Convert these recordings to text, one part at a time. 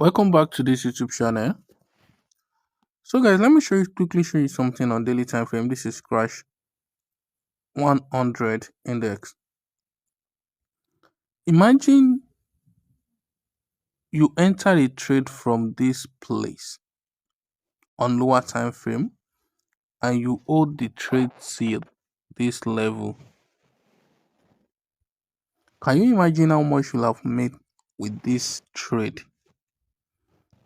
Welcome back to this YouTube channel. So guys, let me quickly show you something on daily time frame. This is Crash 100 index. Imagine you enter a trade from this place on lower time frame and you hold the trade till this level. Can you imagine how much you'll have made with this trade?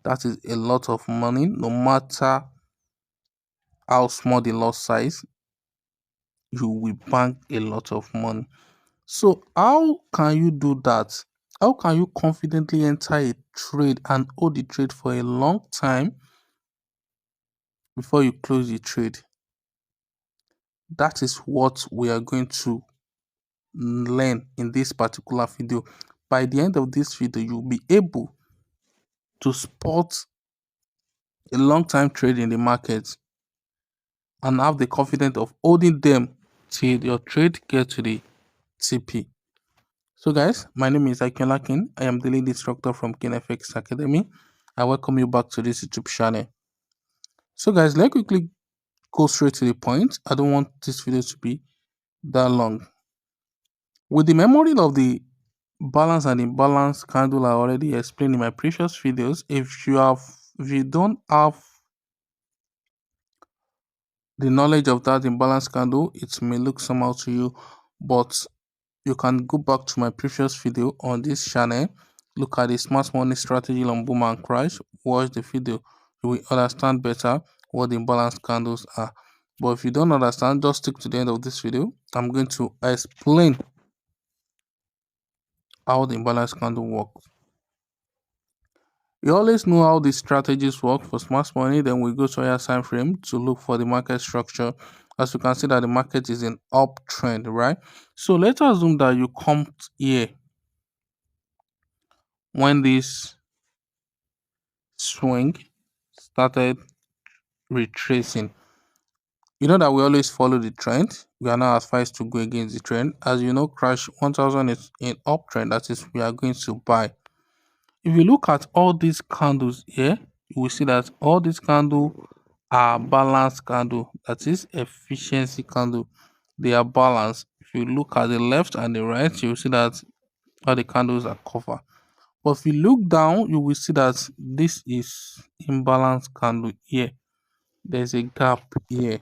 That is a lot of money. No matter how small the loss size, you will bank a lot of money. So how can you do that? How can you confidently enter a trade and hold the trade for a long time before you close the trade? That is what we are going to learn in this particular video. By the end of this video, you'll be able to spot a long time trade in the market and have the confidence of holding them till your trade gets to the TP. So guys, my name is Akin King. I am the lead instructor from KingFX Academy. I welcome you back to this YouTube channel. So guys, let's quickly go straight to the point. I don't want this video to be that long. With the memory of the balance and imbalance candle I already explained in my previous videos, if you don't have the knowledge of that imbalance candle, it may look somehow to you, but you can go back to my previous video on this channel, look at the smart money strategy on Boom and Crash, watch the video. You will understand better what the imbalance candles are. But if you don't understand, just stick to the end of this video. I'm going to explain how the imbalance candle works. You always know how the strategies work for smart money. Then we go to higher time frame to look for the market structure. As you can see that the market is in uptrend, right? So let's assume that you come here when this swing started retracing. You know that we always follow the trend. We are not advised to go against the trend. As you know, Crash 1000 is in uptrend. That is, we are going to buy. If you look at all these candles here, you will see that all these candles are balanced candle. That is efficiency candle. They are balanced. If you look at the left and the right, you will see that all the candles are covered. But if you look down, you will see that this is imbalance candle here. There's a gap here.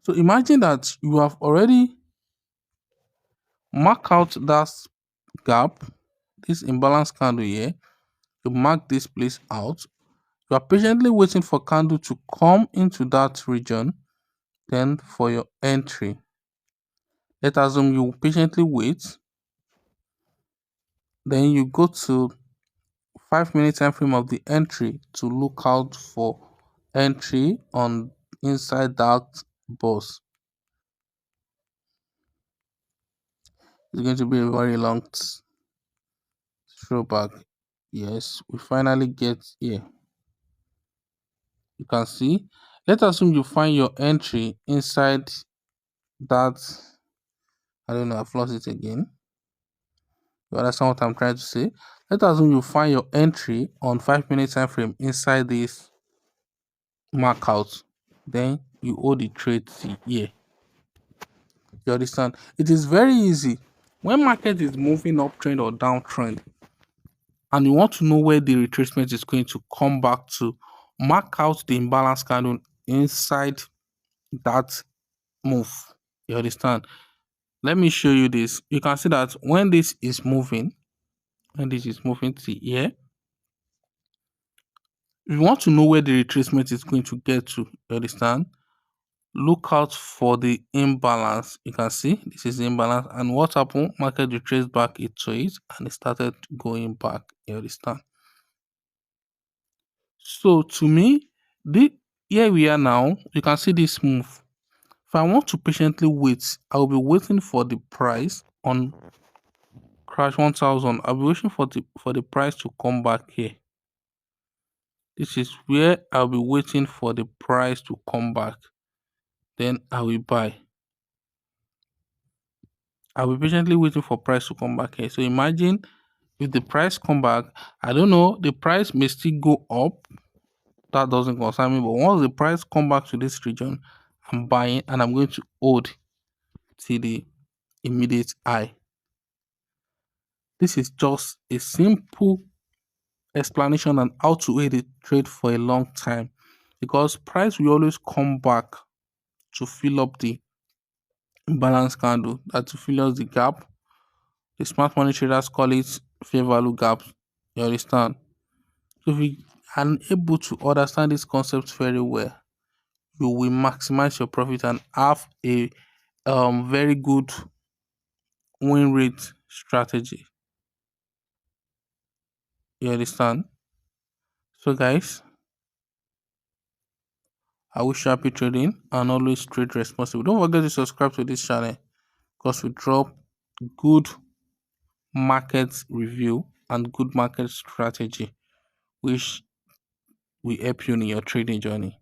So imagine that you have already marked out that gap, this imbalance candle here. You mark this place out. You are patiently waiting for candle to come into that region, then for your entry. Let's assume you patiently wait. Then you go to 5 minute time frame of the entry to look out for entry on inside that box. It's going to be a very long throwback. Yes, we finally get here. You can see. Let's assume you find your entry inside that. I don't know, I've lost it again. You understand what I'm trying to say? Let's assume you find your entry on 5 minute time frame inside this markout. Then you hold the trade here. You understand? It is very easy. When market is moving uptrend or downtrend, and you want to know where the retracement is going to come back to, mark out the imbalance candle inside that move. You understand? Let me show you this. You can see that when this is moving, to here, if you want to know where the retracement is going to get to, you understand, look out for the imbalance. You can see this is the imbalance, and what happened, market retraced back into it and it started going back. You understand? So to me, here we are now. You can see this move. If I want to patiently wait, I'll be waiting for the price on Crash 1000. I'll be waiting for the price to come back here. This is where I'll be waiting for the price to come back. Then I will buy. I'll be patiently waiting for price to come back here. So imagine If the price come back, I don't know, the price may still go up. That doesn't concern me. But once the price come back to this region, I'm buying and I'm going to hold till the immediate high. This is just a simple explanation on how to hold a trade for a long time, because price will always come back to fill up the imbalance candle, that to fill up the gap. The smart money traders call it fair value gap. You understand? So if you are able to understand this concept very well, you will maximize your profit and have a very good win rate strategy. You understand? So guys, I wish you happy trading and always trade responsibly. Don't forget to subscribe to this channel because we drop good market review and good market strategy which will help you in your trading journey.